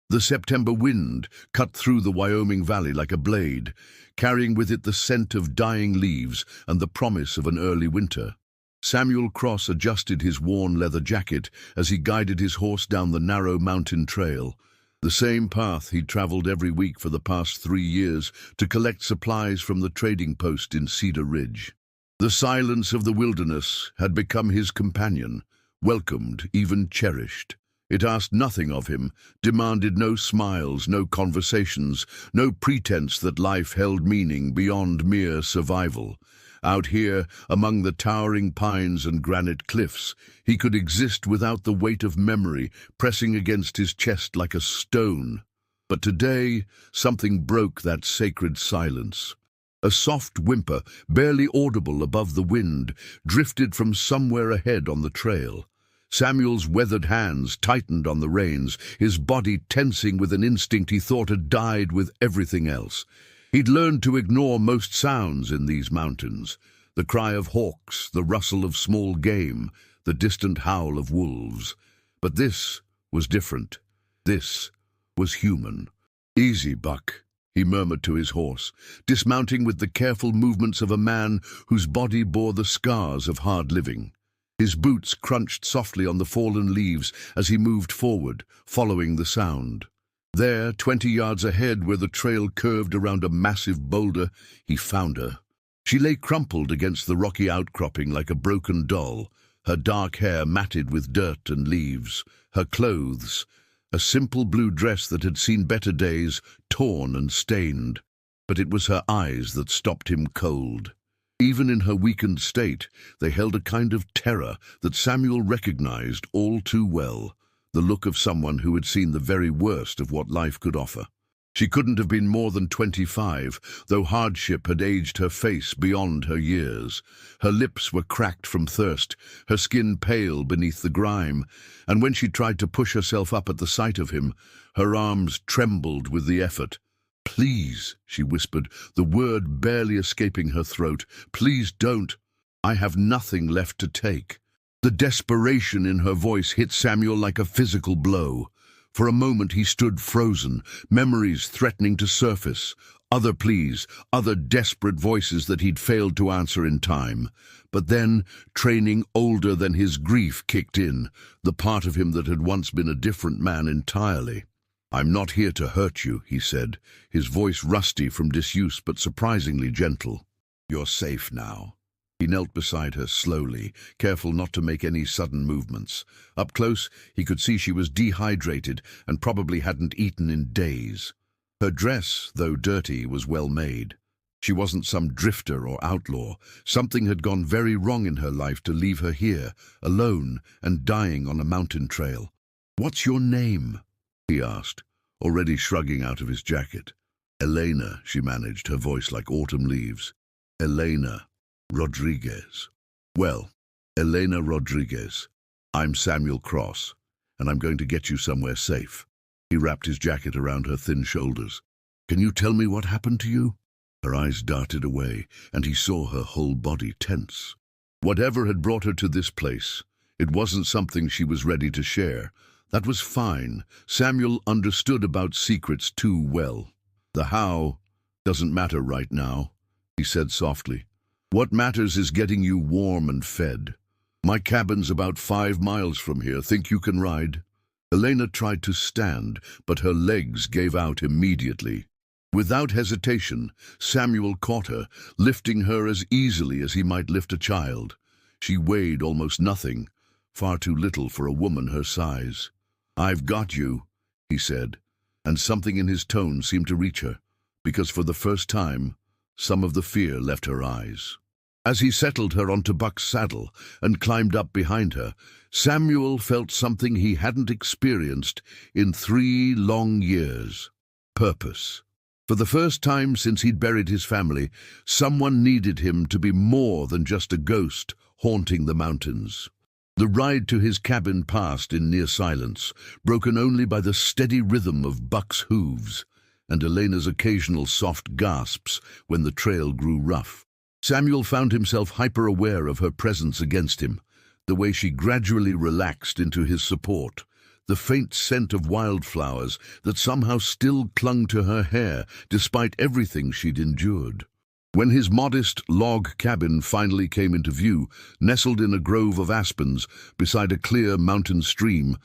The September wind cut through the Wyoming valley like a blade, carrying with it the scent of dying leaves and the promise of an early winter. Samuel Cross adjusted his worn leather jacket as he guided his horse down the narrow mountain trail, the same path he'd traveled every week for the past 3 years to collect supplies from the trading post in Cedar Ridge. The silence of the wilderness had become his companion, welcomed, even cherished. It asked nothing of him, demanded no smiles, no conversations, no pretense that life held meaning beyond mere survival. Out here, among the towering pines and granite cliffs, he could exist without the weight of memory pressing against his chest like a stone. But today, something broke that sacred silence. A soft whimper, barely audible above the wind, drifted from somewhere ahead on the trail. Samuel's weathered hands tightened on the reins, his body tensing with an instinct he thought had died with everything else. He'd learned to ignore most sounds in these mountains: the cry of hawks, the rustle of small game, the distant howl of wolves. But this was different. This was human. "Easy, Buck," he murmured to his horse, dismounting with the careful movements of a man whose body bore the scars of hard living. His boots crunched softly on the fallen leaves as he moved forward, following the sound. There, 20 yards ahead, where the trail curved around a massive boulder, he found her. She lay crumpled against the rocky outcropping like a broken doll, her dark hair matted with dirt and leaves, her clothes, a simple blue dress that had seen better days, torn and stained. But it was her eyes that stopped him cold. Even in her weakened state, they held a kind of terror that Samuel recognized all too well, the look of someone who had seen the very worst of what life could offer. She couldn't have been more than 25, though hardship had aged her face beyond her years. Her lips were cracked from thirst, her skin pale beneath the grime, and when she tried to push herself up at the sight of him, her arms trembled with the effort. "Please," she whispered, the word barely escaping her throat. "Please don't. I have nothing left to take." The desperation in her voice hit Samuel like a physical blow. For a moment he stood frozen, memories threatening to surface, other pleas, other desperate voices that he'd failed to answer in time. But then, training older than his grief kicked in, the part of him that had once been a different man entirely. "I'm not here to hurt you," he said, his voice rusty from disuse but surprisingly gentle. "You're safe now." He knelt beside her slowly, careful not to make any sudden movements. Up close, he could see she was dehydrated and probably hadn't eaten in days. Her dress, though dirty, was well made. She wasn't some drifter or outlaw. Something had gone very wrong in her life to leave her here, alone and dying on a mountain trail. "What's your name?" he asked, already shrugging out of his jacket. "Elena," she managed, her voice like autumn leaves. "Elena Rodriguez." "Well, Elena Rodriguez, I'm Samuel Cross, and I'm going to get you somewhere safe." He wrapped his jacket around her thin shoulders. "Can you tell me what happened to you?" Her eyes darted away, and he saw her whole body tense. Whatever had brought her to this place, it wasn't something she was ready to share. That was fine. Samuel understood about secrets too well. "The how doesn't matter right now," he said softly. "What matters is getting you warm and fed. My cabin's about 5 miles from here. Think you can ride?" Elena tried to stand, but her legs gave out immediately. Without hesitation, Samuel caught her, lifting her as easily as he might lift a child. She weighed almost nothing, far too little for a woman her size. "I've got you," he said, and something in his tone seemed to reach her, because for the first time, some of the fear left her eyes. As he settled her onto Buck's saddle and climbed up behind her, Samuel felt something he hadn't experienced in 3 long years: purpose. For the first time since he'd buried his family, someone needed him to be more than just a ghost haunting the mountains. The ride to his cabin passed in near silence, broken only by the steady rhythm of Buck's hooves and Elena's occasional soft gasps when the trail grew rough. Samuel found himself hyper-aware of her presence against him, the way she gradually relaxed into his support, the faint scent of wildflowers that somehow still clung to her hair despite everything she'd endured. When his modest log cabin finally came into view, nestled in a grove of aspens beside a clear mountain stream,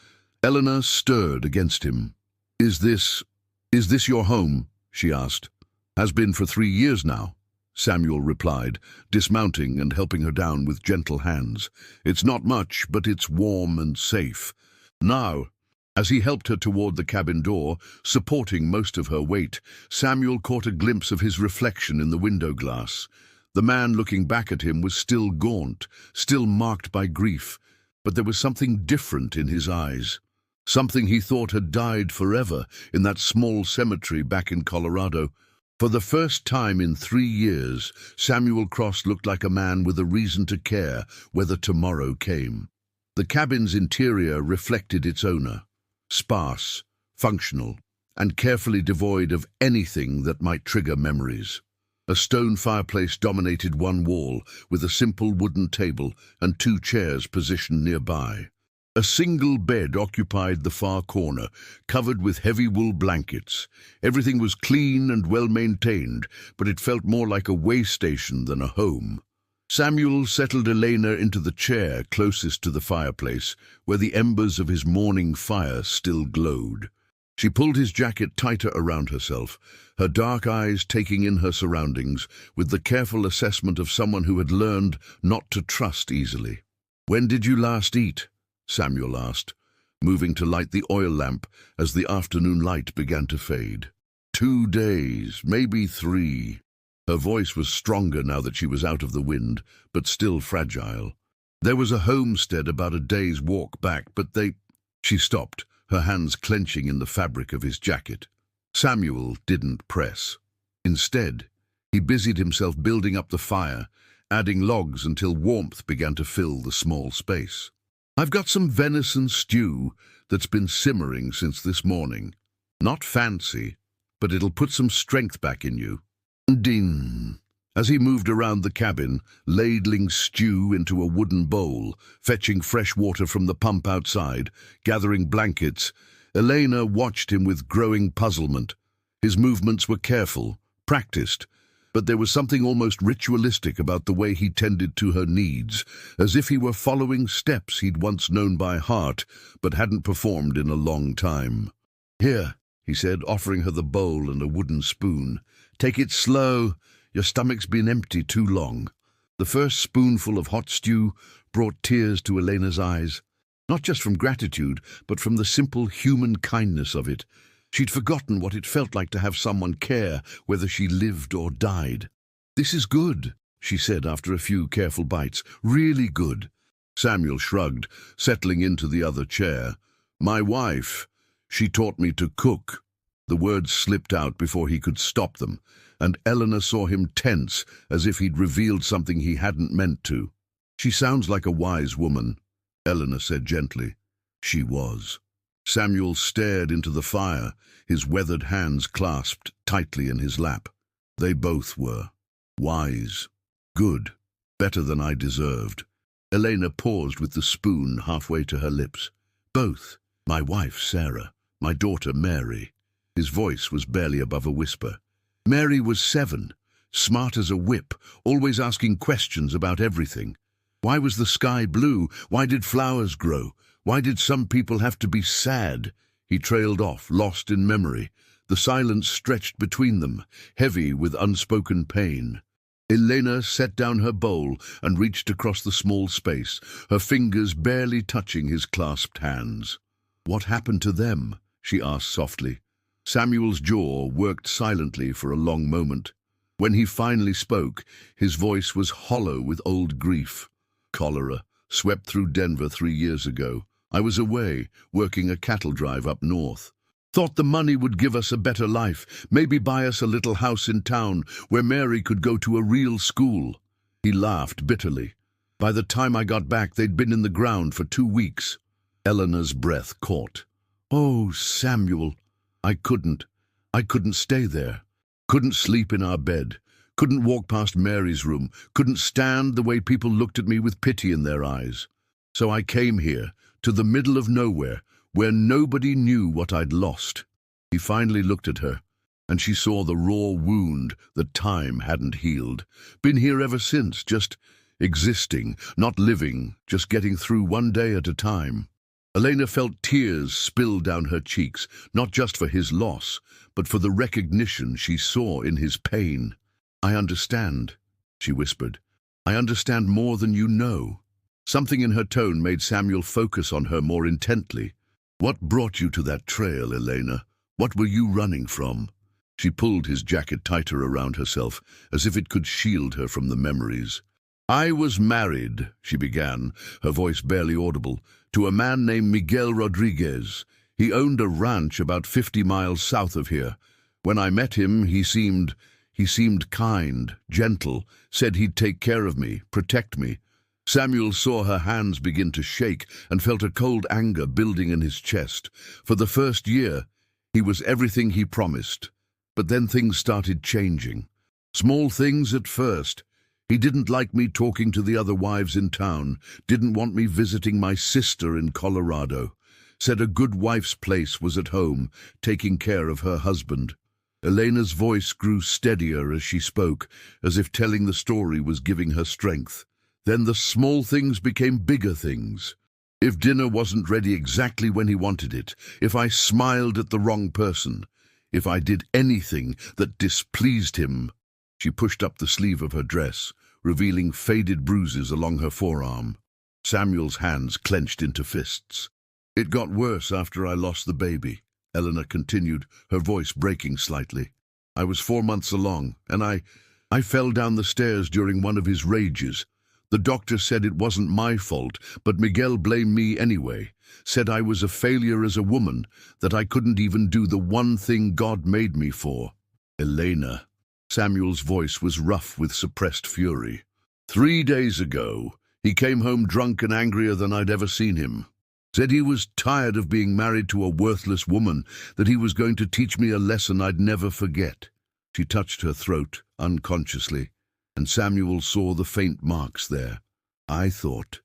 Eleanor stirred against him. Is this your home?" she asked. "Has been for 3 years now," Samuel replied, dismounting and helping her down with gentle hands. "It's not much, but it's warm and safe. Now," as he helped her toward the cabin door, supporting most of her weight, Samuel caught a glimpse of his reflection in the window glass. The man looking back at him was still gaunt, still marked by grief, but there was something different in his eyes. Something he thought had died forever in that small cemetery back in Colorado. For the first time in 3 years, Samuel Cross looked like a man with a reason to care whether tomorrow came. The cabin's interior reflected its owner. Sparse, functional, and carefully devoid of anything that might trigger memories. A stone fireplace dominated one wall, with a simple wooden table and 2 chairs positioned nearby. A single bed occupied the far corner, covered with heavy wool blankets. Everything was clean and well-maintained, but it felt more like a way station than a home. Samuel settled Elena into the chair closest to the fireplace, where the embers of his morning fire still glowed. She pulled his jacket tighter around herself, her dark eyes taking in her surroundings with the careful assessment of someone who had learned not to trust easily. "When did you last eat?" Samuel asked, moving to light the oil lamp as the afternoon light began to fade. 2 days, maybe 3. Her voice was stronger now that she was out of the wind, but still fragile. "There was a homestead about a day's walk back, but they—" She stopped, her hands clenching in the fabric of his jacket. Samuel didn't press. Instead, he busied himself building up the fire, adding logs until warmth began to fill the small space. "I've got some venison stew that's been simmering since this morning. Not fancy, but it'll put some strength back in you." Din. As he moved around the cabin, ladling stew into a wooden bowl, fetching fresh water from the pump outside, gathering blankets, Elena watched him with growing puzzlement. His movements were careful, practiced, but there was something almost ritualistic about the way he tended to her needs, as if he were following steps he'd once known by heart, but hadn't performed in a long time. "Here," he said, offering her the bowl and a wooden spoon. "Take it slow. Your stomach's been empty too long." The first spoonful of hot stew brought tears to Elena's eyes, not just from gratitude, but from the simple human kindness of it. She'd forgotten what it felt like to have someone care whether she lived or died. "This is good," she said after a few careful bites. "Really good." Samuel shrugged, settling into the other chair. "My wife, she taught me to cook." The words slipped out before he could stop them, and Eleanor saw him tense, as if he'd revealed something he hadn't meant to. "She sounds like a wise woman," Eleanor said gently. She was. Samuel stared into the fire, his weathered hands clasped tightly in his lap. They both were. Wise. Good. Better than I deserved. Elena paused with the spoon halfway to her lips. "Both. My wife, Sarah. My daughter, Mary." His voice was barely above a whisper. "Mary was 7, smart as a whip, always asking questions about everything. Why was the sky blue? Why did flowers grow? Why did some people have to be sad?" He trailed off, lost in memory. The silence stretched between them, heavy with unspoken pain. Elena set down her bowl and reached across the small space, her fingers barely touching his clasped hands. "What happened to them?" she asked softly. Samuel's jaw worked silently for a long moment. When he finally spoke, his voice was hollow with old grief. "Cholera swept through Denver 3 years ago. I was away, working a cattle drive up north. Thought the money would give us a better life, maybe buy us a little house in town where Mary could go to a real school." He laughed bitterly. "By the time I got back, they'd been in the ground for 2 weeks. Eleanor's breath caught. "Oh, Samuel, I couldn't stay there. Couldn't sleep in our bed. Couldn't walk past Mary's room. Couldn't stand the way people looked at me with pity in their eyes. So I came here, to the middle of nowhere, where nobody knew what I'd lost. He finally looked at her, and she saw the raw wound that time hadn't healed. Been here ever since, just existing, not living, just getting through one day at a time. Elena felt tears spill down her cheeks, not just for his loss, but for the recognition she saw in his pain. "I understand," she whispered. "I understand more than you know." Something in her tone made Samuel focus on her more intently. "What brought you to that trail, Elena? What were you running from?" She pulled his jacket tighter around herself, as if it could shield her from the memories. "I was married," she began, her voice barely audible, "to a man named Miguel Rodriguez. He owned a ranch about 50 miles south of here. When I met him, he seemed kind, gentle, said he'd take care of me, protect me." Samuel saw her hands begin to shake and felt a cold anger building in his chest. For the first year, he was everything he promised. But then things started changing. Small things at first. He didn't like me talking to the other wives in town, didn't want me visiting my sister in Colorado. Said a good wife's place was at home, taking care of her husband. Elena's voice grew steadier as she spoke, as if telling the story was giving her strength. Then the small things became bigger things. If dinner wasn't ready exactly when he wanted it, if I smiled at the wrong person, if I did anything that displeased him. She pushed up the sleeve of her dress, revealing faded bruises along her forearm. Samuel's hands clenched into fists. "It got worse after I lost the baby," Elena continued, her voice breaking slightly. "I was 4 months along, and I fell down the stairs during one of his rages. The doctor said it wasn't my fault, but Miguel blamed me anyway. Said I was a failure as a woman, that I couldn't even do the one thing God made me for." "Elena." Samuel's voice was rough with suppressed fury. 3 days ago, he came home drunk and angrier than I'd ever seen him. Said he was tired of being married to a worthless woman, that he was going to teach me a lesson I'd never forget." She touched her throat, unconsciously, and Samuel saw the faint marks there. I thought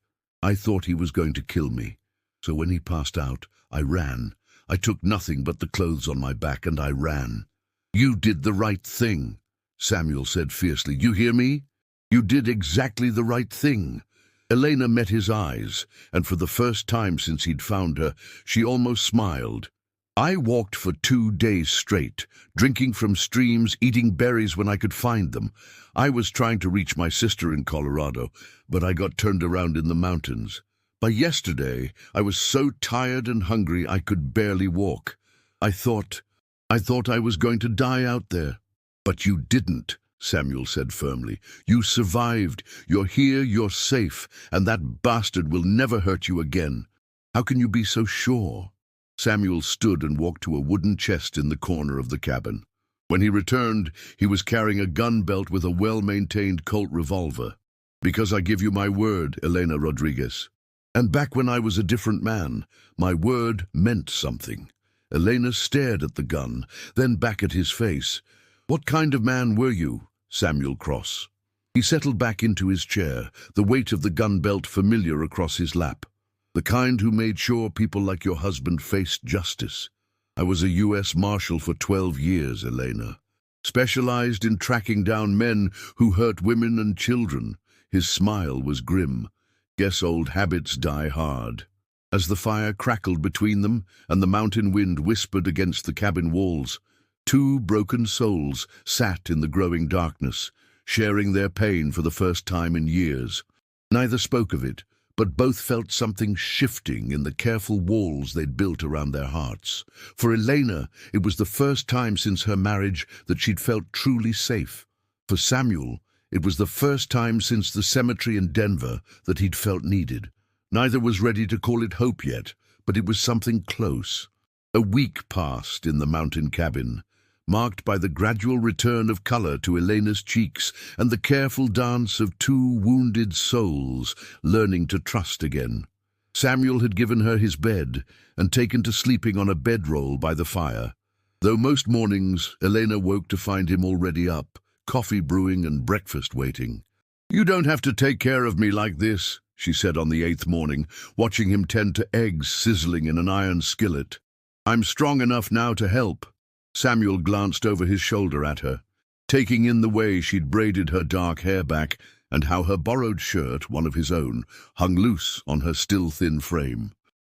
he was going to kill me. So when he passed out, I ran. I took nothing but the clothes on my back, and I ran." "You did the right thing," Samuel said fiercely. "You hear me? You did exactly the right thing." Elena met his eyes, and for the first time since he'd found her, she almost smiled. "I walked for 2 days straight, drinking from streams, eating berries when I could find them. I was trying to reach my sister in Colorado, but I got turned around in the mountains. By yesterday, I was so tired and hungry I could barely walk. I thought I was going to die out there." "But you didn't," Samuel said firmly. "You survived. You're here, you're safe, and that bastard will never hurt you again. How can you be so sure?" Samuel stood and walked to a wooden chest in the corner of the cabin. When he returned, he was carrying a gun belt with a well-maintained Colt revolver. "Because I give you my word, Elena Rodriguez. And back when I was a different man, my word meant something." Elena stared at the gun, then back at his face. "What kind of man were you, Samuel Cross?" He settled back into his chair, the weight of the gun belt familiar across his lap. "The kind who made sure people like your husband faced justice. I was a U.S. Marshal for 12 years, Elena. Specialized in tracking down men who hurt women and children." His smile was grim. "Guess old habits die hard." As the fire crackled between them and the mountain wind whispered against the cabin walls, 2 broken souls sat in the growing darkness, sharing their pain for the first time in years. Neither spoke of it, but both felt something shifting in the careful walls they'd built around their hearts. For Elena, it was the first time since her marriage that she'd felt truly safe. For Samuel, it was the first time since the cemetery in Denver that he'd felt needed. Neither was ready to call it hope yet, but it was something close. A week passed in the mountain cabin, marked by the gradual return of color to Elena's cheeks and the careful dance of 2 wounded souls learning to trust again. Samuel had given her his bed and taken to sleeping on a bedroll by the fire. Though most mornings Elena woke to find him already up, coffee brewing and breakfast waiting. "You don't have to take care of me like this," she said on the 8th morning, watching him tend to eggs sizzling in an iron skillet. I'm strong enough now to help. Samuel glanced over his shoulder at her, taking in the way she'd braided her dark hair back and how her borrowed shirt, one of his own, hung loose on her still thin frame.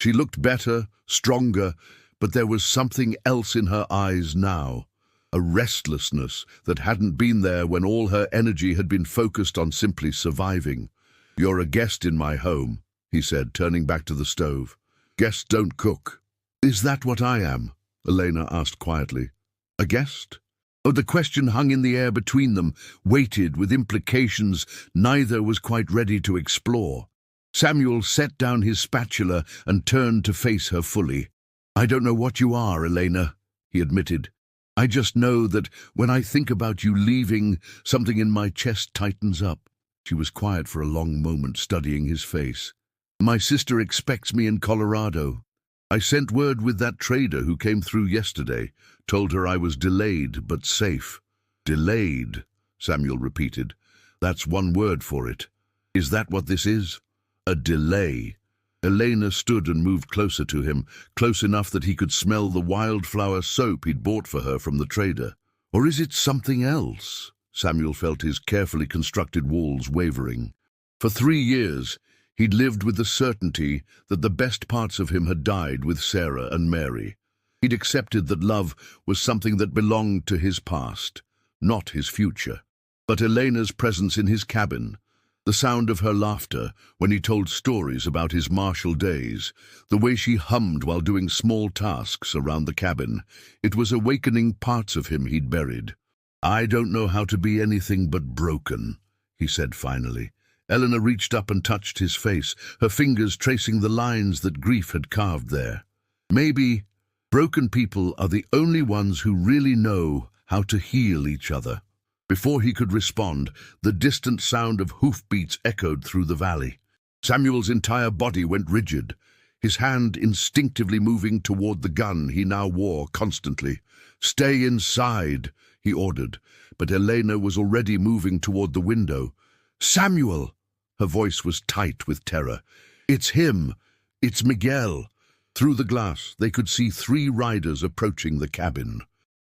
She looked better, stronger, but there was something else in her eyes now, a restlessness that hadn't been there when all her energy had been focused on simply surviving. You're a guest in my home, he said, turning back to the stove. Guests don't cook. Is that what I am? Elena asked quietly. A guest? Oh, the question hung in the air between them, weighted with implications neither was quite ready to explore. Samuel set down his spatula and turned to face her fully. I don't know what you are, Elena, he admitted. I just know that when I think about you leaving, something in my chest tightens up. She was quiet for a long moment, studying his face. My sister expects me in Colorado. I sent word with that trader who came through yesterday, told her I was delayed but safe. Delayed, Samuel repeated. That's one word for it. Is that what this is? A delay. Elena stood and moved closer to him, close enough that he could smell the wildflower soap he'd bought for her from the trader. Or is it something else? Samuel felt his carefully constructed walls wavering. For 3 years, he'd lived with the certainty that the best parts of him had died with Sarah and Mary. He'd accepted that love was something that belonged to his past, not his future. But Elena's presence in his cabin, the sound of her laughter when he told stories about his martial days, the way she hummed while doing small tasks around the cabin, it was awakening parts of him he'd buried. I don't know how to be anything but broken, he said finally. Eleanor reached up and touched his face, her fingers tracing the lines that grief had carved there. Maybe broken people are the only ones who really know how to heal each other. Before he could respond, the distant sound of hoofbeats echoed through the valley. Samuel's entire body went rigid, his hand instinctively moving toward the gun he now wore constantly. Stay inside, he ordered, but Elena was already moving toward the window. Samuel! Her voice was tight with terror. It's him. It's Miguel. Through the glass, they could see 3 riders approaching the cabin.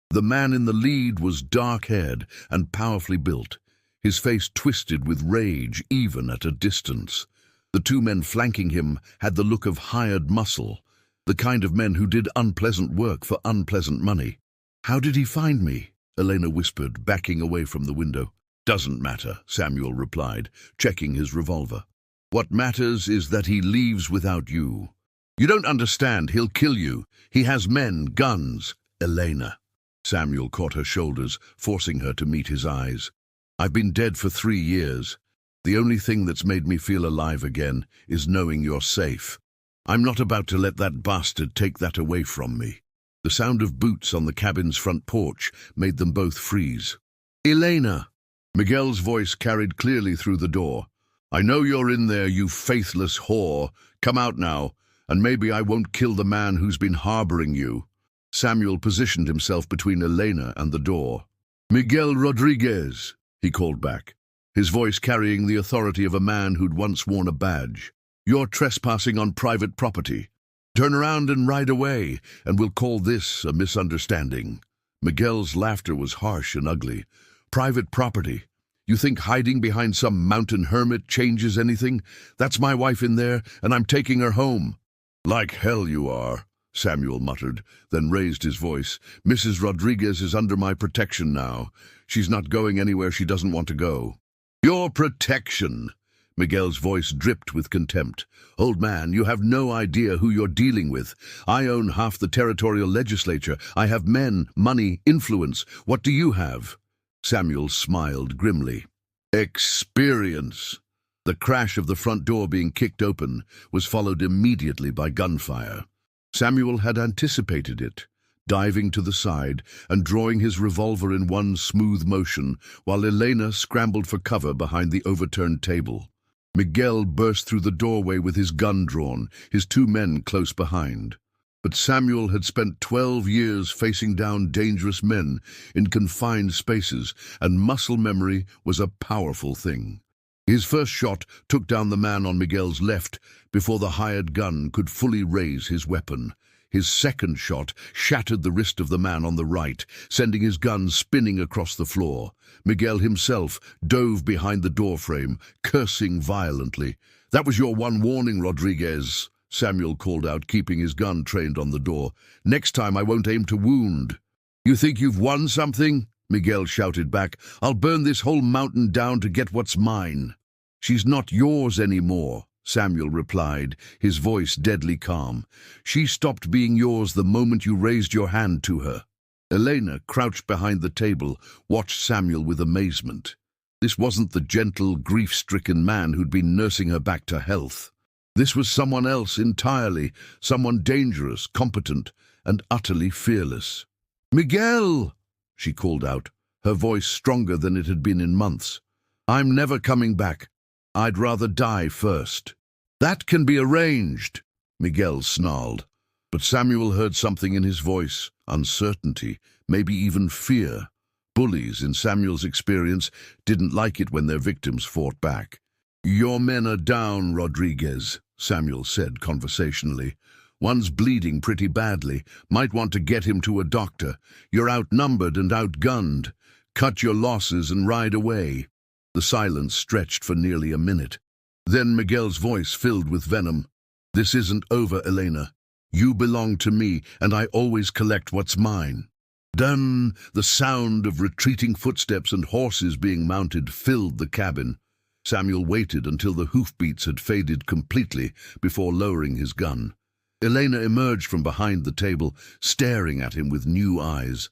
The man in the lead was dark-haired and powerfully built, his face twisted with rage even at a distance. The 2 men flanking him had the look of hired muscle, the kind of men who did unpleasant work for unpleasant money. How did he find me? Elena whispered, backing away from the window. Doesn't matter, Samuel replied, checking his revolver. What matters is that he leaves without you. You don't understand, he'll kill you. He has men, guns. Elena. Samuel caught her shoulders, forcing her to meet his eyes. I've been dead for 3 years. The only thing that's made me feel alive again is knowing you're safe. I'm not about to let that bastard take that away from me. The sound of boots on the cabin's front porch made them both freeze. Elena! Miguel's voice carried clearly through the door. I know you're in there, you faithless whore. Come out now, and maybe I won't kill the man who's been harboring you. Samuel positioned himself between Elena and the door. Miguel Rodriguez, he called back, his voice carrying the authority of a man who'd once worn a badge. You're trespassing on private property. Turn around and ride away, and we'll call this a misunderstanding. Miguel's laughter was harsh and ugly. Private property. You think hiding behind some mountain hermit changes anything? That's my wife in there, and I'm taking her home. Like hell you are, Samuel muttered, then raised his voice. Mrs. Rodriguez is under my protection now. She's not going anywhere she doesn't want to go. Your protection! Miguel's voice dripped with contempt. Old man, you have no idea who you're dealing with. I own half the territorial legislature. I have men, money, influence. What do you have? Samuel smiled grimly. Experience. The crash of the front door being kicked open was followed immediately by gunfire. Samuel had anticipated it, diving to the side and drawing his revolver in one smooth motion while Elena scrambled for cover behind the overturned table. Miguel burst through the doorway with his gun drawn, his 2 men close behind. But Samuel had spent 12 years facing down dangerous men in confined spaces, and muscle memory was a powerful thing. His first shot took down the man on Miguel's left before the hired gun could fully raise his weapon. His second shot shattered the wrist of the man on the right, sending his gun spinning across the floor. Miguel himself dove behind the doorframe, cursing violently. "That was your one warning, Rodriguez," Samuel called out, keeping his gun trained on the door. "Next time I won't aim to wound." "You think you've won something?" Miguel shouted back. "I'll burn this whole mountain down to get what's mine." "She's not yours anymore," Samuel replied, his voice deadly calm. "She stopped being yours the moment you raised your hand to her." Elena, crouched behind the table, watched Samuel with amazement. This wasn't the gentle, grief-stricken man who'd been nursing her back to health. This was someone else entirely, someone dangerous, competent, and utterly fearless. "Miguel!" she called out, her voice stronger than it had been in months. "I'm never coming back. I'd rather die first." "That can be arranged," Miguel snarled. But Samuel heard something in his voice, uncertainty, maybe even fear. Bullies, in Samuel's experience, didn't like it when their victims fought back. "Your men are down, Rodriguez," Samuel said conversationally. "One's bleeding pretty badly. Might want to get him to a doctor. You're outnumbered and outgunned. Cut your losses and ride away." The silence stretched for nearly a minute. Then Miguel's voice filled with venom. "This isn't over, Elena. You belong to me, and I always collect what's mine." Dun! The sound of retreating footsteps and horses being mounted filled the cabin. Samuel waited until the hoofbeats had faded completely before lowering his gun. Elena emerged from behind the table, staring at him with new eyes.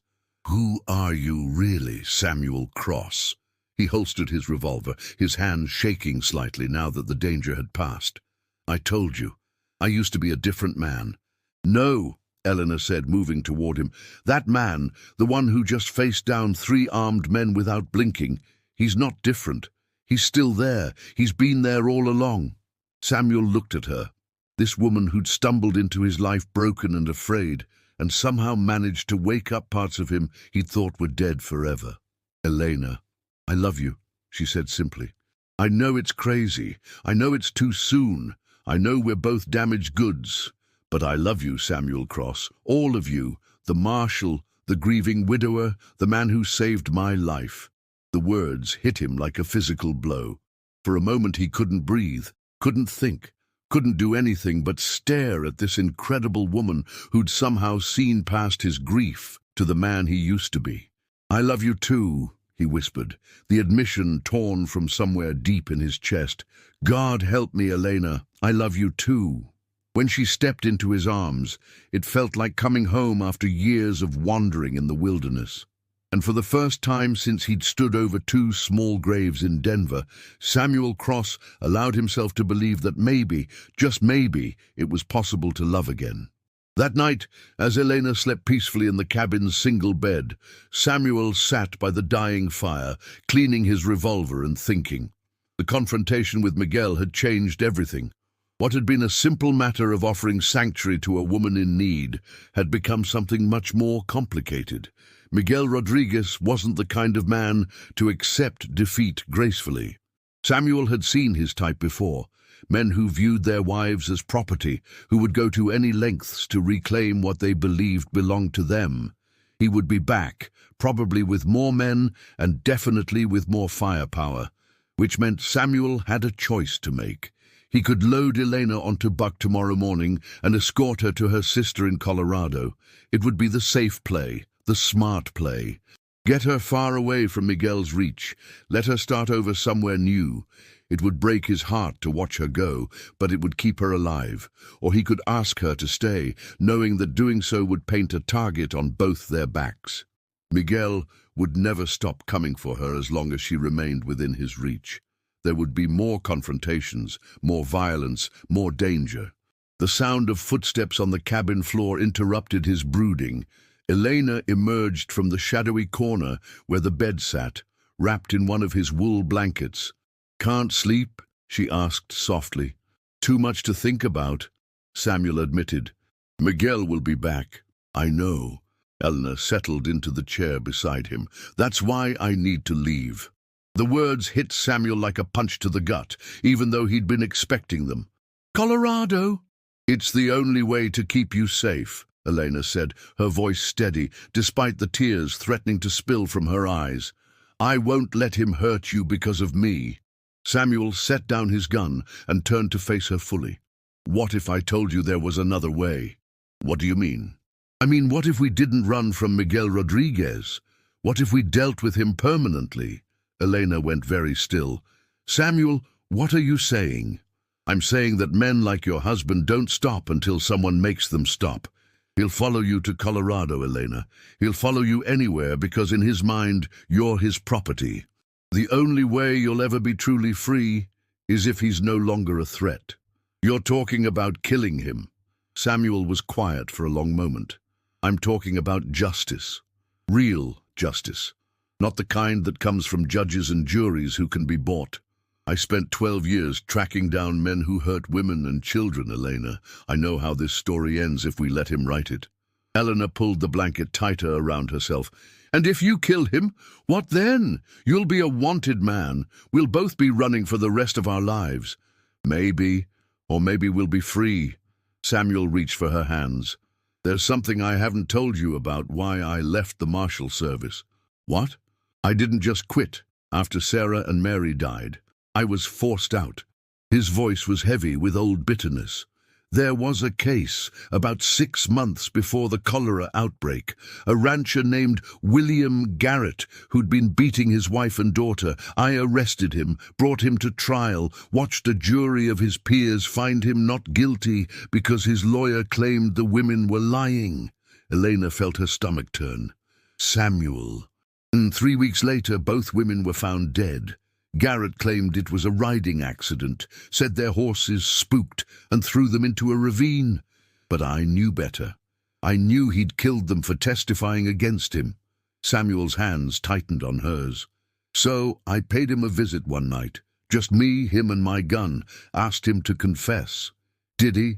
"Who are you really, Samuel Cross?" He holstered his revolver, his hand shaking slightly now that the danger had passed. "I told you, I used to be a different man." "No," Eleanor said, moving toward him. "That man, the one who just faced down 3 armed men without blinking, he's not different. He's still there. He's been there all along." Samuel looked at her, this woman who'd stumbled into his life broken and afraid, and somehow managed to wake up parts of him he'd thought were dead forever. "Elena, I love you," she said simply. "I know it's crazy. I know it's too soon. I know we're both damaged goods. But I love you, Samuel Cross, all of you, the marshal, the grieving widower, the man who saved my life." The words hit him like a physical blow. For a moment he couldn't breathe, couldn't think, couldn't do anything but stare at this incredible woman who'd somehow seen past his grief to the man he used to be. "I love you too," he whispered, the admission torn from somewhere deep in his chest. "God help me, Elena, I love you too." When she stepped into his arms, it felt like coming home after years of wandering in the wilderness. And for the first time since he'd stood over 2 small graves in Denver, Samuel Cross allowed himself to believe that maybe, just maybe, it was possible to love again. That night, as Elena slept peacefully in the cabin's single bed, Samuel sat by the dying fire, cleaning his revolver and thinking. The confrontation with Miguel had changed everything. What had been a simple matter of offering sanctuary to a woman in need had become something much more complicated. Miguel Rodriguez wasn't the kind of man to accept defeat gracefully. Samuel had seen his type before. Men who viewed their wives as property, who would go to any lengths to reclaim what they believed belonged to them. He would be back, probably with more men and definitely with more firepower, which meant Samuel had a choice to make. He could load Elena onto Buck tomorrow morning and escort her to her sister in Colorado. It would be the safe play, the smart play. Get her far away from Miguel's reach. Let her start over somewhere new. It would break his heart to watch her go, but it would keep her alive. Or he could ask her to stay, knowing that doing so would paint a target on both their backs. Miguel would never stop coming for her as long as she remained within his reach. There would be more confrontations, more violence, more danger. The sound of footsteps on the cabin floor interrupted his brooding. Elena emerged from the shadowy corner where the bed sat, wrapped in one of his wool blankets. "Can't sleep?" she asked softly. "Too much to think about," Samuel admitted. "Miguel will be back." "I know." Eleanor settled into the chair beside him. "That's why I need to leave." The words hit Samuel like a punch to the gut, even though he'd been expecting them. "Colorado?" "It's the only way to keep you safe," Elena said, her voice steady, despite the tears threatening to spill from her eyes. "I won't let him hurt you because of me." Samuel set down his gun and turned to face her fully. "What if I told you there was another way?" "What do you mean?" "I mean, what if we didn't run from Miguel Rodriguez? What if we dealt with him permanently?" Elena went very still. "Samuel, what are you saying?" "I'm saying that men like your husband don't stop until someone makes them stop. He'll follow you to Colorado, Elena. He'll follow you anywhere because in his mind, you're his property. The only way you'll ever be truly free is if he's no longer a threat. You're talking about killing him." Samuel was quiet for a long moment. "I'm talking about justice. Real justice. Not the kind that comes from judges and juries who can be bought. I spent 12 years tracking down men who hurt women and children, Elena. I know how this story ends if we let him write it." Elena pulled the blanket tighter around herself. "And if you kill him, what then? You'll be a wanted man. We'll both be running for the rest of our lives. Maybe, or maybe we'll be free." Samuel reached for her hands. "There's something I haven't told you about why I left the Marshal Service." "What?" "I didn't just quit. After Sarah and Mary died, I was forced out." His voice was heavy with old bitterness. "There was a case about 6 months before the cholera outbreak. A rancher named William Garrett who'd been beating his wife and daughter. I arrested him, brought him to trial, watched a jury of his peers find him not guilty because his lawyer claimed the women were lying." Elena felt her stomach turn. "Samuel." And 3 weeks later, both women were found dead. Garrett claimed it was a riding accident, said their horses spooked and threw them into a ravine. But I knew better. I knew he'd killed them for testifying against him. Samuel's hands tightened on hers. "So I paid him a visit one night. Just me, him and my gun. Asked him to confess. Did he?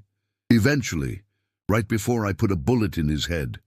Eventually, right before I put a bullet in his head."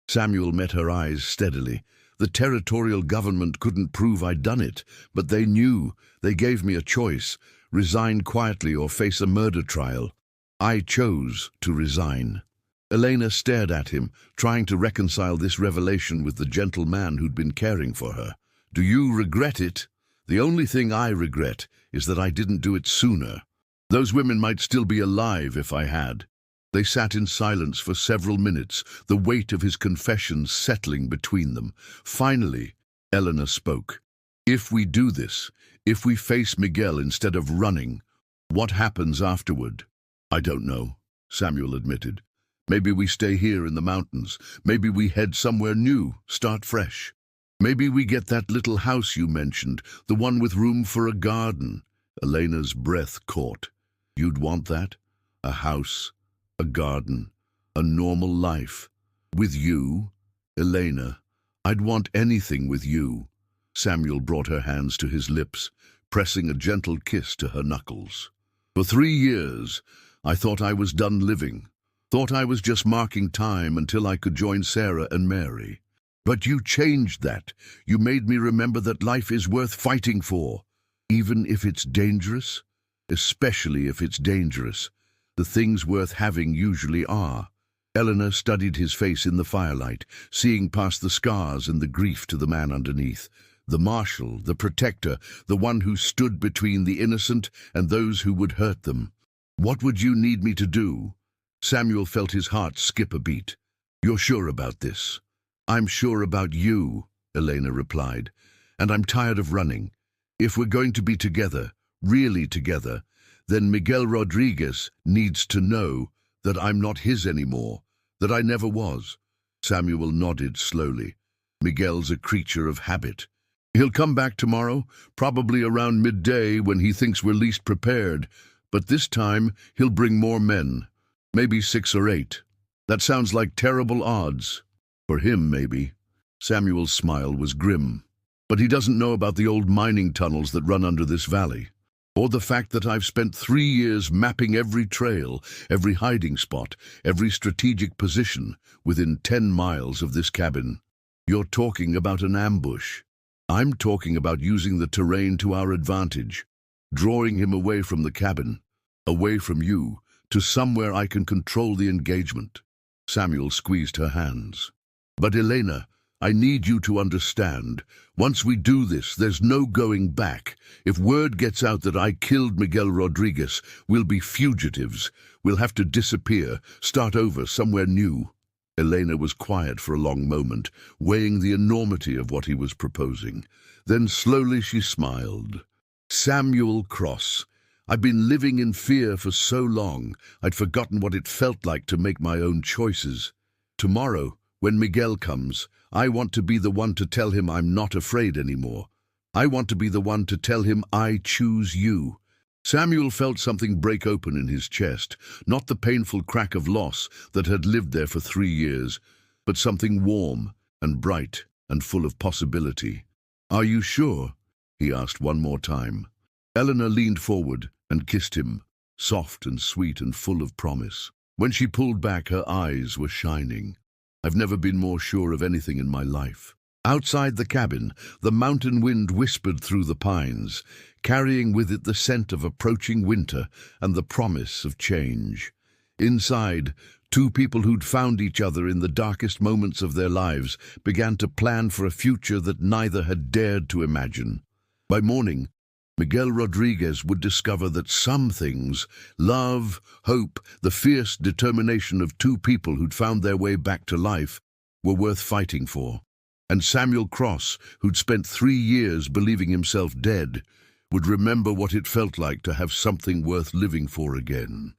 Samuel met her eyes steadily. "The territorial government couldn't prove I'd done it, but they knew. They gave me a choice, resign quietly or face a murder trial. I chose to resign." Elena stared at him, trying to reconcile this revelation with the gentle man who'd been caring for her. "Do you regret it?" "The only thing I regret is that I didn't do it sooner. Those women might still be alive if I had." They sat in silence for several minutes, the weight of his confession settling between them. Finally, Elena spoke. "If we do this, if we face Miguel instead of running, what happens afterward?" "I don't know," Samuel admitted. "Maybe we stay here in the mountains. Maybe we head somewhere new, start fresh. Maybe we get that little house you mentioned, the one with room for a garden." Elena's breath caught. "You'd want that? A house? A garden, a normal life. With you, Elena, I'd want anything with you." Samuel brought her hands to his lips, pressing a gentle kiss to her knuckles. "For 3 years, I thought I was done living. Thought I was just marking time until I could join Sarah and Mary. But you changed that. You made me remember that life is worth fighting for, even if it's dangerous, especially if it's dangerous. The things worth having usually are." Elena studied his face in the firelight, seeing past the scars and the grief to the man underneath. The marshal, the protector, the one who stood between the innocent and those who would hurt them. "What would you need me to do?" Samuel felt his heart skip a beat. "You're sure about this?" "I'm sure about you," Elena replied. "And I'm tired of running. If we're going to be together, really together, then Miguel Rodriguez needs to know that I'm not his anymore, that I never was." Samuel nodded slowly. "Miguel's a creature of habit. He'll come back tomorrow, probably around midday when he thinks we're least prepared. But this time he'll bring more men, maybe 6 or 8. That sounds like terrible odds. For him, maybe." Samuel's smile was grim. "But he doesn't know about the old mining tunnels that run under this valley. Or the fact that I've spent 3 years mapping every trail, every hiding spot, every strategic position within 10 miles of this cabin. You're talking about an ambush." I'm talking about using the terrain to our advantage, drawing him away from the cabin, away from you, to somewhere I can control the engagement. Samuel squeezed her hands. But Elena, I need you to understand. Once we do this, there's no going back. If word gets out that I killed Miguel Rodriguez, we'll be fugitives. We'll have to disappear, start over somewhere new. Elena was quiet for a long moment, weighing the enormity of what he was proposing. Then slowly she smiled. Samuel Cross. I've been living in fear for so long, I'd forgotten what it felt like to make my own choices. Tomorrow, when Miguel comes, I want to be the one to tell him I'm not afraid anymore. I want to be the one to tell him I choose you. Samuel felt something break open in his chest, not the painful crack of loss that had lived there for 3 years, but something warm and bright and full of possibility. Are you sure? He asked one more time. Eleanor leaned forward and kissed him, soft and sweet and full of promise. When she pulled back, her eyes were shining. I've never been more sure of anything in my life. Outside the cabin, the mountain wind whispered through the pines, carrying with it the scent of approaching winter and the promise of change. Inside, 2 people who'd found each other in the darkest moments of their lives began to plan for a future that neither had dared to imagine. By morning, Miguel Rodriguez would discover that some things, love, hope, the fierce determination of 2 people who'd found their way back to life, were worth fighting for. And Samuel Cross, who'd spent 3 years believing himself dead, would remember what it felt like to have something worth living for again.